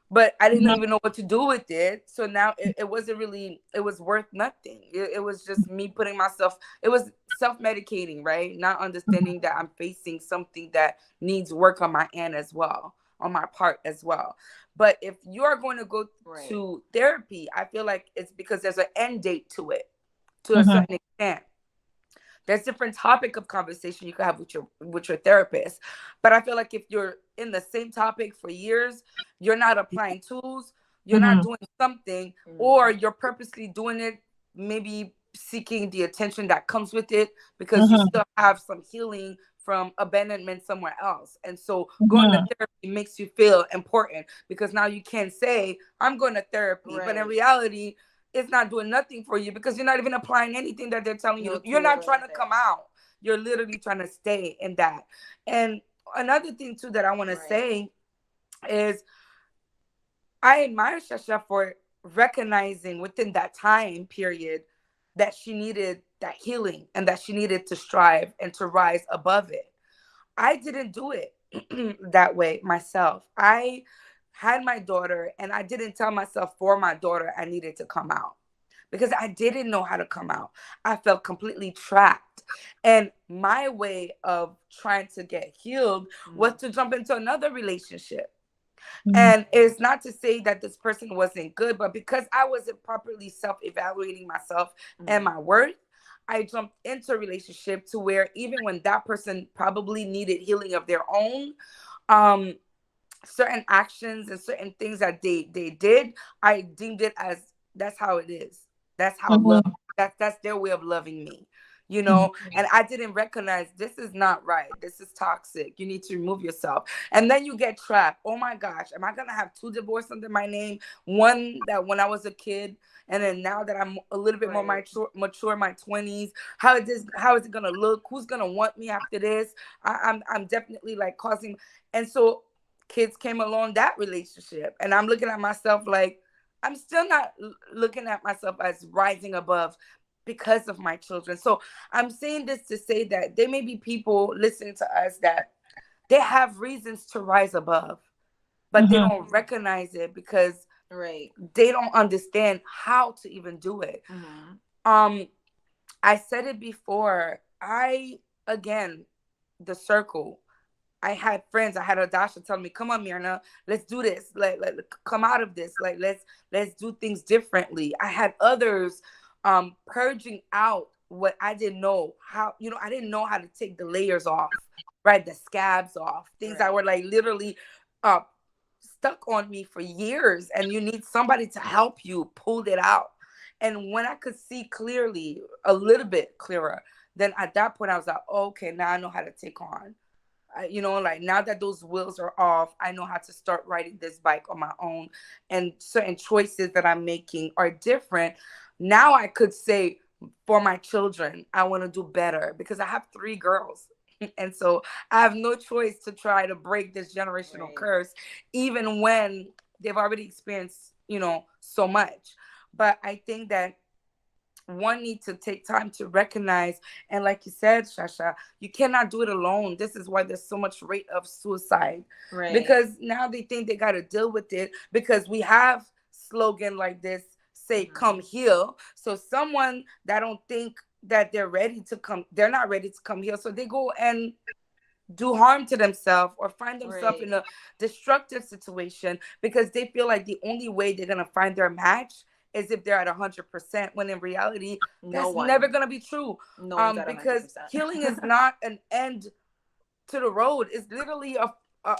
but I didn't even know what to do with it. So now it wasn't really, it was worth nothing. It was just me putting myself, it was self-medicating, right? Not understanding that I'm facing something that needs work on my end as well, on my part as well. But if you are going to go to therapy, I feel like it's because there's an end date to it, to a certain extent. There's different topic of conversation you can have with your therapist. But I feel like if you're in the same topic for years, you're not applying tools, you're not doing something, or you're purposely doing it, maybe seeking the attention that comes with it, because you still have some healing from abandonment somewhere else. And so going to therapy makes you feel important, because now you can say, I'm going to therapy. But in reality, it's not doing nothing for you, because you're not even applying anything that they're telling you. You're not trying to come out. You're literally trying to stay in that. And another thing too that I want to say is I admire Shasha for recognizing within that time period that she needed that healing, and that she needed to strive and to rise above it. I didn't do it that way myself. I had my daughter, and I didn't tell myself for my daughter I needed to come out, because I didn't know how to come out. I felt completely trapped. And my way of trying to get healed was to jump into another relationship. And it's not to say that this person wasn't good, but because I wasn't properly self-evaluating myself and my worth, I jumped into a relationship to where even when that person probably needed healing of their own, certain actions and certain things that they did, I deemed it as that's how it is. That's how love. That's their way of loving me. And I didn't recognize this is not right. This is toxic. You need to remove yourself. And then you get trapped. Oh my gosh, am I gonna have 2 divorces under my name? One that when I was a kid, and then now that I'm a little bit more mature in my 20s, how is it gonna look? Who's gonna want me after this? I'm definitely like causing. And so kids came along, that relationship. And I'm looking at myself like, I'm still not looking at myself as rising above because of my children. So I'm saying this to say that there may be people listening to us that they have reasons to rise above, but they don't recognize it because they don't understand how to even do it. I said it before. Again, the circle. I had friends. I had Adasha tell me, "Come on, Myrna, let's do this. Let come out of this. Like let's do things differently." I had others purging out what I didn't know how. I didn't know how to take the layers off, right? The scabs off, things that were like literally stuck on me for years, and you need somebody to help you pull it out. And when I could see clearly, a little bit clearer, then at that point I was like, okay, now I know how to take on. Like now that those wheels are off, I know how to start riding this bike on my own, and certain choices that I'm making are different. Now I could say for my children, I want to do better because I have 3 girls. And so I have no choice to try to break this generational curse, even when they've already experienced, so much. But I think that one needs to take time to recognize, and like you said, Shasha, you cannot do it alone. This is why there's so much rate of suicide, because now they think they got to deal with it, because we have slogan like this, say come heal. So someone that don't think that they're not ready to come heal, so they go and do harm to themselves or find themselves in a destructive situation because they feel like the only way they're going to find their match is if they're at 100%, when in reality, that's never going to be true. Because healing is not an end to the road. It's literally a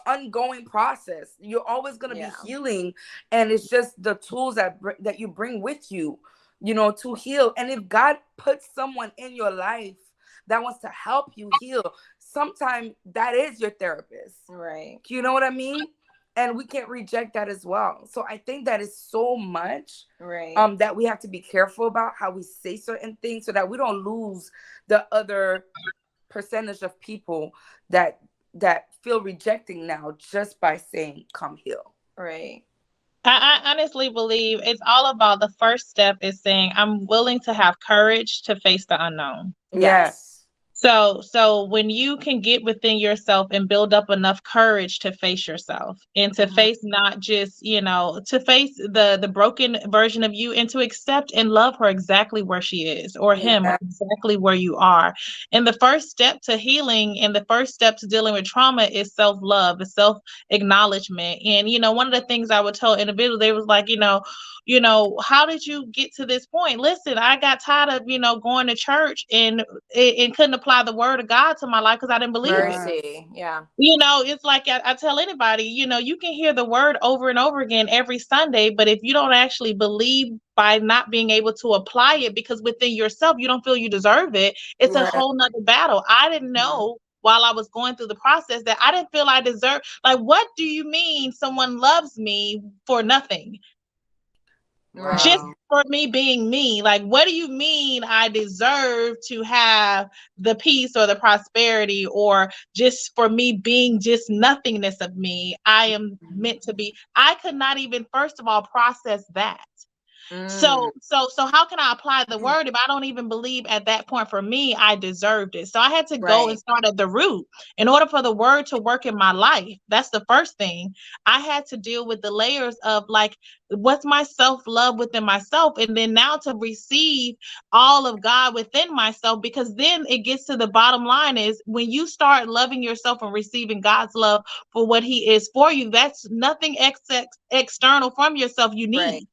ongoing process. You're always going to be healing, and it's just the tools that you bring with you, to heal. And if God puts someone in your life that wants to help you heal, sometimes that is your therapist. You know what I mean? And we can't reject that as well. So I think that is so much that we have to be careful about how we say certain things so that we don't lose the other percentage of people that feel rejecting now just by saying come heal. I honestly believe it's all about the first step is saying I'm willing to have courage to face the unknown. Yes. So when you can get within yourself and build up enough courage to face yourself and to face not just, to face the broken version of you and to accept and love her exactly where she is, or him exactly where you are. And the first step to healing and the first step to dealing with trauma is self-love, the self-acknowledgement. And, one of the things I would tell individuals, they was like, how did you get to this point? Listen, I got tired of, going to church and couldn't apply the word of God to my life because I didn't believe it. It's like I tell anybody, you can hear the word over and over again every Sunday, but if you don't actually believe by not being able to apply it because within yourself, you don't feel you deserve it, it's a whole nother battle. I didn't know while I was going through the process that I didn't feel I deserve. Like, what do you mean someone loves me for nothing? Just for me being me. Like, what do you mean I deserve to have the peace or the prosperity, or just for me being just nothingness of me? I am meant to be. I could not even, first of all, process that. So how can I apply the word if I don't even believe at that point for me I deserved it? So I had to go and start at the root in order for the word to work in my life. That's the first thing. I had to deal with the layers of like, what's my self-love within myself, and then now to receive all of God within myself, because then it gets to the bottom line is when you start loving yourself and receiving God's love for what he is for you, that's nothing external from yourself you need.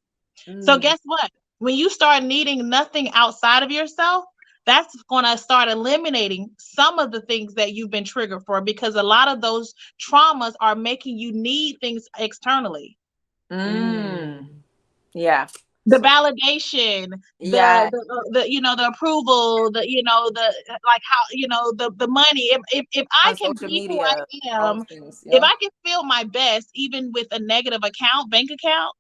So guess what? When you start needing nothing outside of yourself, that's going to start eliminating some of the things that you've been triggered for, because a lot of those traumas are making you need things externally. The validation, the approval, the like how, the money. If I can be who I am, if I can feel my best, even with a negative bank account,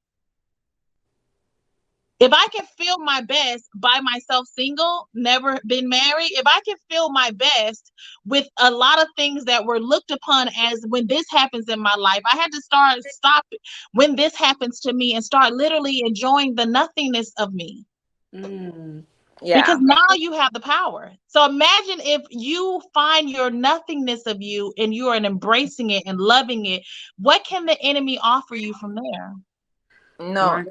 If I can feel my best by myself, single, never been married, if I can feel my best with a lot of things that were looked upon as when this happens in my life, I had to stop when this happens to me and start literally enjoying the nothingness of me. Yeah. Because now you have the power. So imagine if you find your nothingness of you and you are embracing it and loving it. What can the enemy offer you from there? No,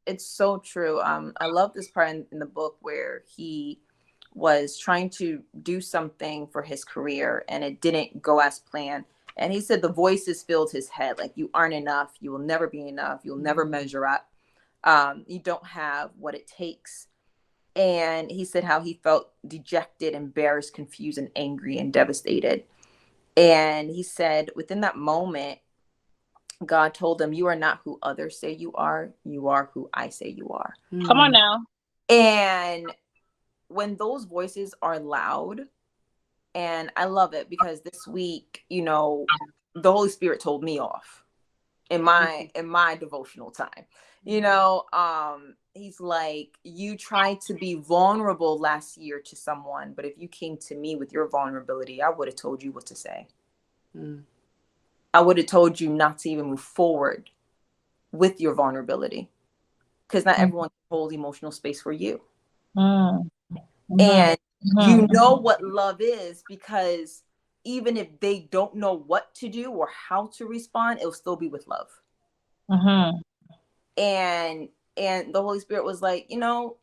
it's so true. I love this part in the book where he was trying to do something for his career and it didn't go as planned. And he said the voices filled his head, like, you aren't enough, you will never be enough, you'll never measure up, you don't have what it takes. And he said how he felt dejected, embarrassed, confused, and angry and devastated. And he said within that moment, God told him, you are not who others say you are who I say you are. Come on now. And when those voices are loud, and I love it because this week, you know, the Holy Spirit told me off in my devotional time. You know, he's like, you tried to be vulnerable last year to someone, but if you came to me with your vulnerability, I would have told you what to say. I would have told you not to even move forward with your vulnerability, because not everyone can hold emotional space for you. And you know what love is, because even if they don't know what to do or how to respond, it'll still be with love. And the Holy Spirit was like, you know,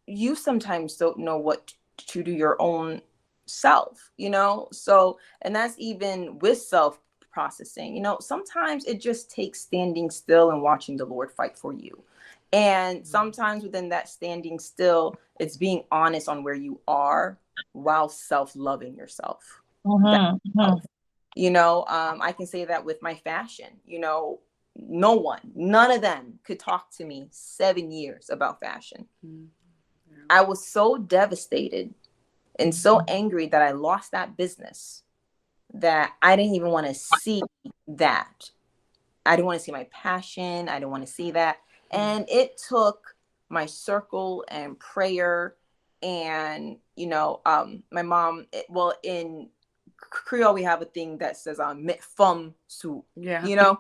you sometimes don't know what to do your own self, you know? So, and that's even with self processing, you know, sometimes it just takes standing still and watching the Lord fight for you. And sometimes within that standing still, it's being honest on where you are while self-loving yourself. You know, I can say that with my fashion, you know, none of them could talk to me 7 years about fashion. I was so devastated and so angry that I lost that business that I didn't even want to see that. I didn't want to see my passion. I didn't want to see that. And it took my circle and prayer and, you know, my mom, in Creole, we have a thing that says, "Met fum su." Yeah. You know,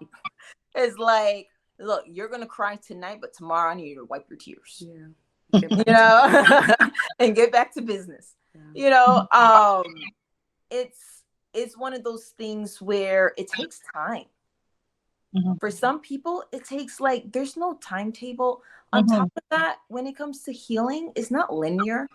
it's like, look, you're going to cry tonight, but tomorrow I need you to wipe your tears. Yeah. You know, and get back to business. Yeah. You know, it's one of those things where it takes time. For some people, it takes, like, there's no timetable. On top of that, when it comes to healing, it's not linear.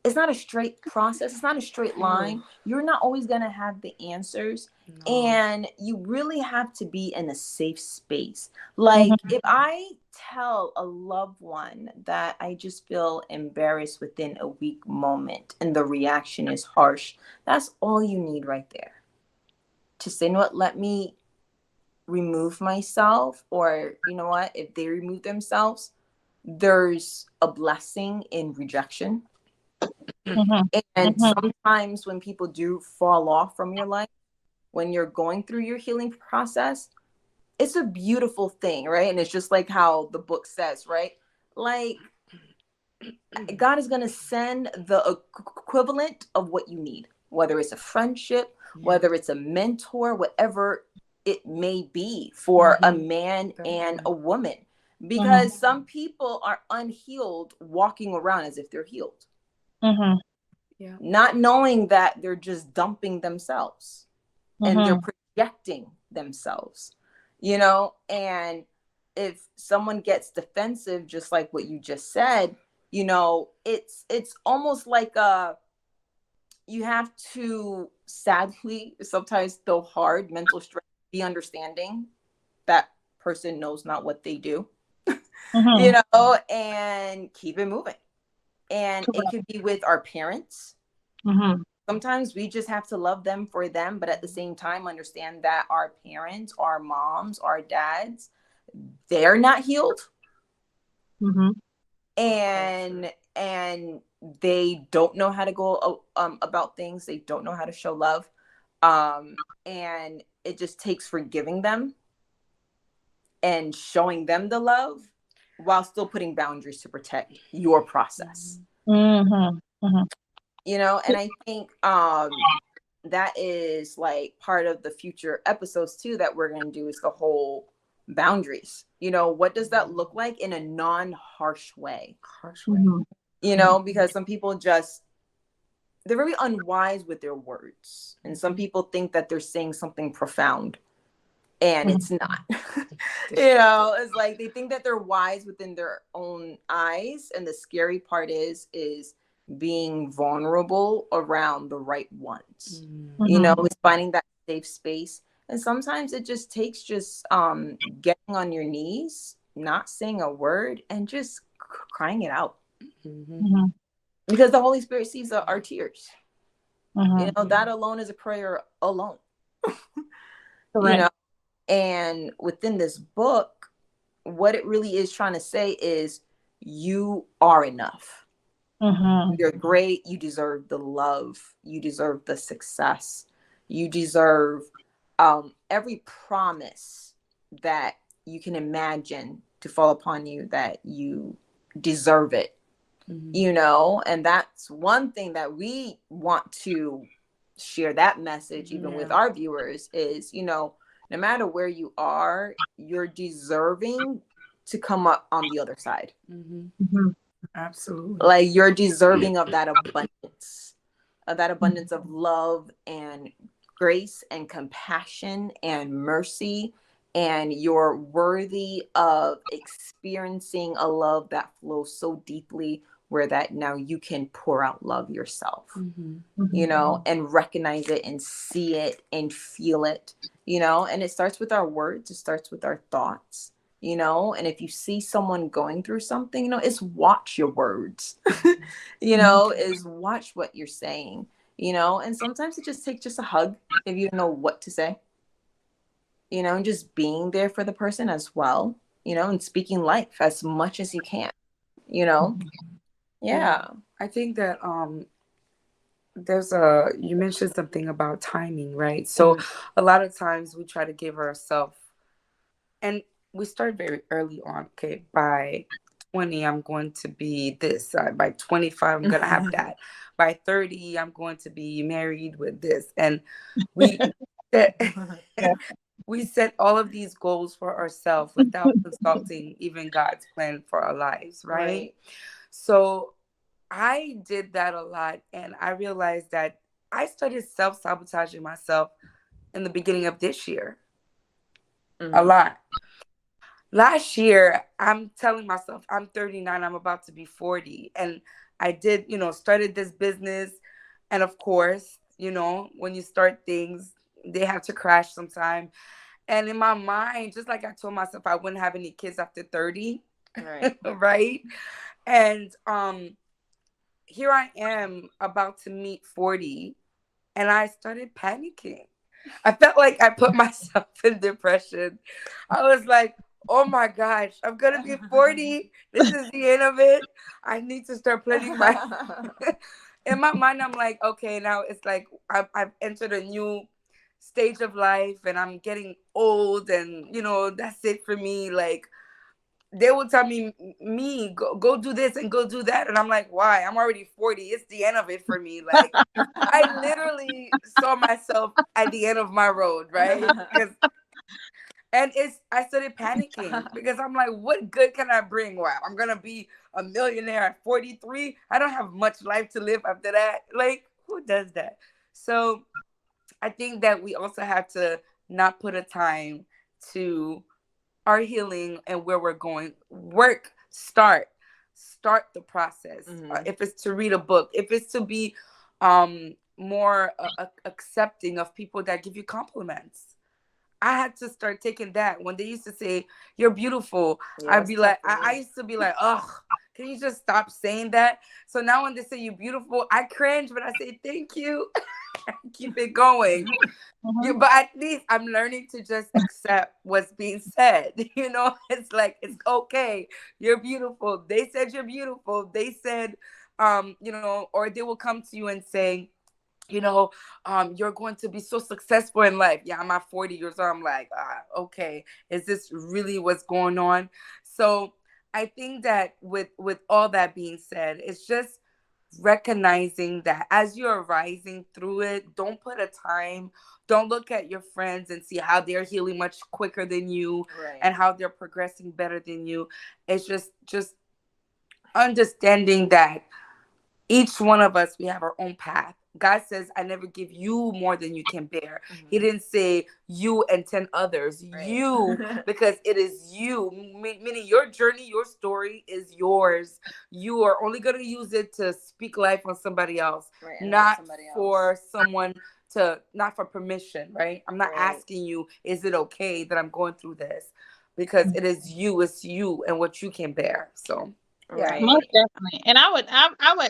It's not a straight process. It's not a straight line. You're not always going to have the answers. No. And you really have to be in a safe space. Like, if I tell a loved one that I just feel embarrassed within a weak moment and the reaction is harsh, that's all you need right there. To say, you know what, let me remove myself, or, you know what, if they remove themselves, there's a blessing in rejection. And sometimes when people do fall off from your life, when you're going through your healing process, it's a beautiful thing, right? And it's just like how the book says, right? Like, God is going to send the equivalent of what you need, whether it's a friendship, whether it's a mentor, whatever it may be for a man and a woman. Because some people are unhealed, walking around as if they're healed. Yeah. Not knowing that they're just dumping themselves and they're projecting themselves, you know. And if someone gets defensive, just like what you just said, you know, it's almost like you have to, sadly, sometimes, though hard, mental strength, be understanding that person knows not what they do, you know, and keep it moving. And it could be with our parents. Sometimes we just have to love them for them, but at the same time, understand that our parents, our moms, our dads, they're not healed. And they don't know how to go about things. They don't know how to show love. And it just takes forgiving them and showing them the love while still putting boundaries to protect your process. Mm-hmm. Mm-hmm. You know, and I think that is like part of the future episodes too that we're going to do, is the whole boundaries. You know, what does that look like in a non-harsh way? Mm-hmm. You know, because some people just, they're very unwise with their words, and some people think that they're saying something profound, and it's not. You know, it's like they think that they're wise within their own eyes, and the scary part is being vulnerable around the right ones. Mm-hmm. You know, it's finding that safe space, and sometimes it just takes just getting on your knees, not saying a word, and just crying it out. Mm-hmm. Because the Holy Spirit sees our tears. Mm-hmm. You know, that alone is a prayer alone. Correct. You know, and within this book, what it really is trying to say is, you are enough. Mm-hmm. You're great. You deserve the love. You deserve the success. You deserve every promise that you can imagine to fall upon you, that you deserve it. You know, and that's one thing that we want to share, that message even with our viewers, is, you know, no matter where you are, you're deserving to come up on the other side. Absolutely. Like, you're deserving of that abundance of love and grace and compassion and mercy, and you're worthy of experiencing a love that flows so deeply, where that now you can pour out love yourself. You know, and recognize it and see it and feel it. You know, and it starts with our words, it starts with our thoughts. You know, and if you see someone going through something, you know, it's watch your words. You know, is watch what you're saying. You know, and sometimes it just takes just a hug if you don't know what to say. You know, and just being there for the person as well. You know, and speaking life as much as you can. You know, yeah. I think that you mentioned something about timing, right? So a lot of times we try to give ourselves, and we start very early on. Okay, by 20, I'm going to be this. By 25, I'm going to have that. By 30, I'm going to be married with this. And we we set all of these goals for ourselves without consulting even God's plan for our lives, right? So I did that a lot, and I realized that I started self-sabotaging myself in the beginning of this year. A lot. Last year, I'm telling myself, I'm 39, I'm about to be 40. And I did, started this business. And of course, when you start things, they have to crash sometime. And in my mind, just like I told myself I wouldn't have any kids after 30. Right? And here I am about to meet 40, and I started panicking. I felt like I put myself in depression. I was like, oh my gosh, I'm going to be 40. This is the end of it. I need to start planning my... In my mind, I'm like, okay, now it's like I've entered a new stage of life, and I'm getting old, and, that's it for me. Like, they would tell me, go do this and go do that. And I'm like, why? I'm already 40. It's the end of it for me. Like, I literally saw myself at the end of my road, right? I started panicking because I'm like, what good can I bring? Wow, I'm going to be a millionaire at 43. I don't have much life to live after that. Like, who does that? So I think that we also have to not put a time to our healing and where we're going. Start the process. If it's to read a book, if it's to be more accepting of people that give you compliments. I had to start taking that. When they used to say, you're beautiful, I'd be like, I used to be like, ugh, can you just stop saying that? So now when they say you're beautiful, I cringe, but I say, thank you. Keep it going. But at least I'm learning to just accept what's being said. It's like, it's okay. You're beautiful. They said you're beautiful. They said, or they will come to you and say, you're going to be so successful in life. Yeah, I'm at 40 years old. I'm like, okay, is this really what's going on? So I think that with all that being said, it's just recognizing that as you're rising through it, don't put a time. Don't look at your friends and see how they're healing much quicker than you, Right. and how they're progressing better than you. It's just understanding that each one of us, we have our own path. God says, I never give you more than you can bear. He didn't say you and 10 others. Right. You, because it is you. Meaning your journey, your story is yours. You are only going to use it to speak life on somebody else, Right, not somebody else. for someone not for permission, right? I'm not Right. asking you, is it okay that I'm going through this? Because it is you, it's you and what you can bear. So yeah. Right. Most definitely. And I would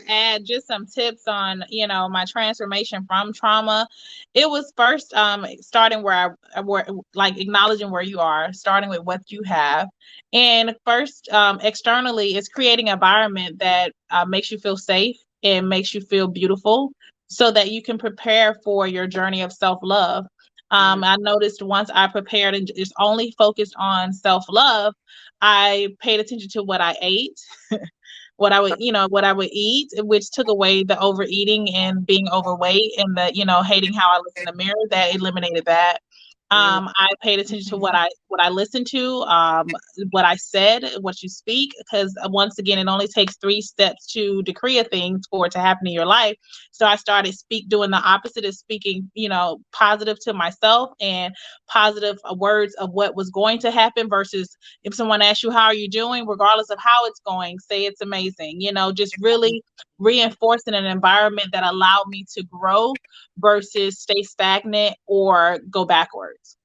add just some tips on, my transformation from trauma. It was first starting where like acknowledging where you are, starting with what you have. And first externally is creating an environment that makes you feel safe and makes you feel beautiful so that you can prepare for your journey of self-love. I noticed once I prepared and just only focused on self-love, I paid attention to what I ate, what I would eat, which took away the overeating and being overweight and the, hating how I look in the mirror. That eliminated that. I paid attention to what I listened to, what I said, what you speak, because once again, it only takes 3 steps to decree a thing for it to happen in your life. So I started doing the opposite of speaking, positive to myself and positive words of what was going to happen versus if someone asks you, how are you doing? Regardless of how it's going, say it's amazing, just really reinforcing an environment that allowed me to grow versus stay stagnant or go backwards.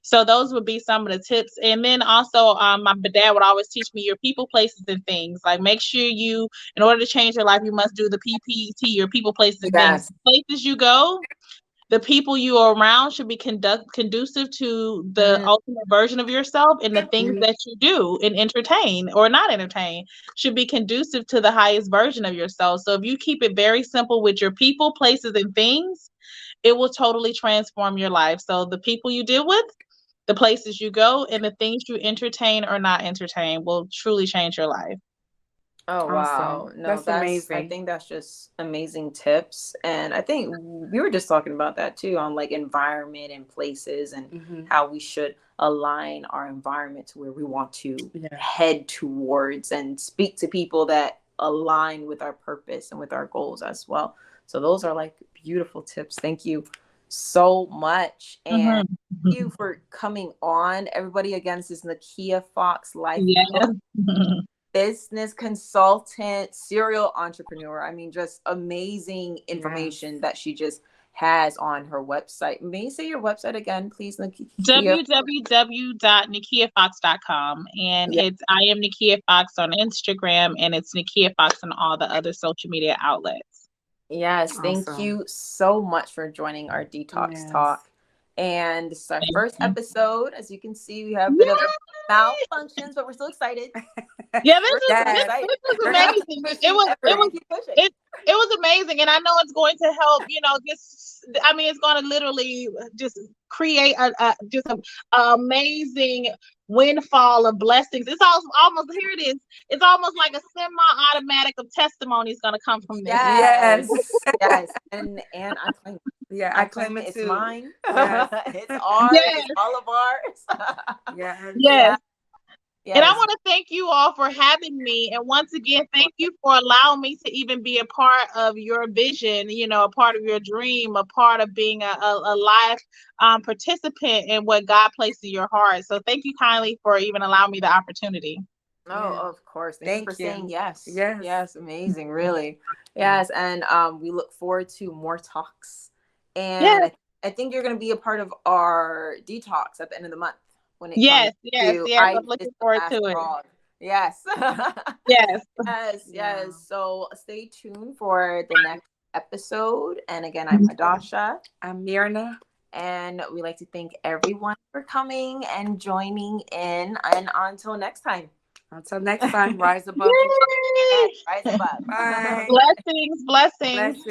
So those would be some of the tips. And then also my dad would always teach me your people, places, and things. Like make sure you, in order to change your life, you must do the PPT, your people, places, and things. Places you go, the people you are around should be conducive to the ultimate version of yourself, and the things that you do and entertain or not entertain should be conducive to the highest version of yourself. So if you keep it very simple with your people, places, and things, it will totally transform your life. So the people you deal with, the places you go, and the things you entertain or not entertain will truly change your life. Oh, wow. Awesome. No, That's amazing. I think that's just amazing tips. And I think we were just talking about that too, on like environment and places and how we should align our environment to where we want to head towards and speak to people that align with our purpose and with our goals as well. So those are like beautiful tips. Thank you so much. And thank you for coming on. Everybody, again, this is Nekia Foxx, life business consultant, serial entrepreneur. I mean, just amazing information that she just has on her website. May you say your website again, please, Nekia? www.NekiaFoxx.com. And it's I am Nekia Foxx on Instagram, and it's Nekia Foxx on all the other social media outlets. Yes, thank you so much for joining our Detox Talk. And this is our first episode. As you can see, we have a bit of malfunctions, but we're still excited. Yeah, this was amazing. It was amazing, and I know it's going to help. It's going to literally just create a amazing windfall of blessings. It's almost here. It is. It's almost like a semi-automatic of testimonies going to come from this. Yes, and I claim. Yeah, I claim it it's too. Mine. Yes. It's ours. It's all of ours. Yes. And I want to thank you all for having me. And once again, thank you for allowing me to even be a part of your vision, a part of your dream, a part of being a live participant in what God placed in your heart. So thank you kindly for even allowing me the opportunity. Oh, of course. Thank you for saying yes. Yes, amazing, really. Yes, and we look forward to more talks. And I think you're going to be a part of our detox at the end of the month. When it yes, I'm looking forward to it. Yes. Yes. So stay tuned for the next episode. And again, I'm Hadasha. I'm Mirna. And we like to thank everyone for coming and joining in. And until next time. Rise above. Rise above. Bye. Blessings. Blessings.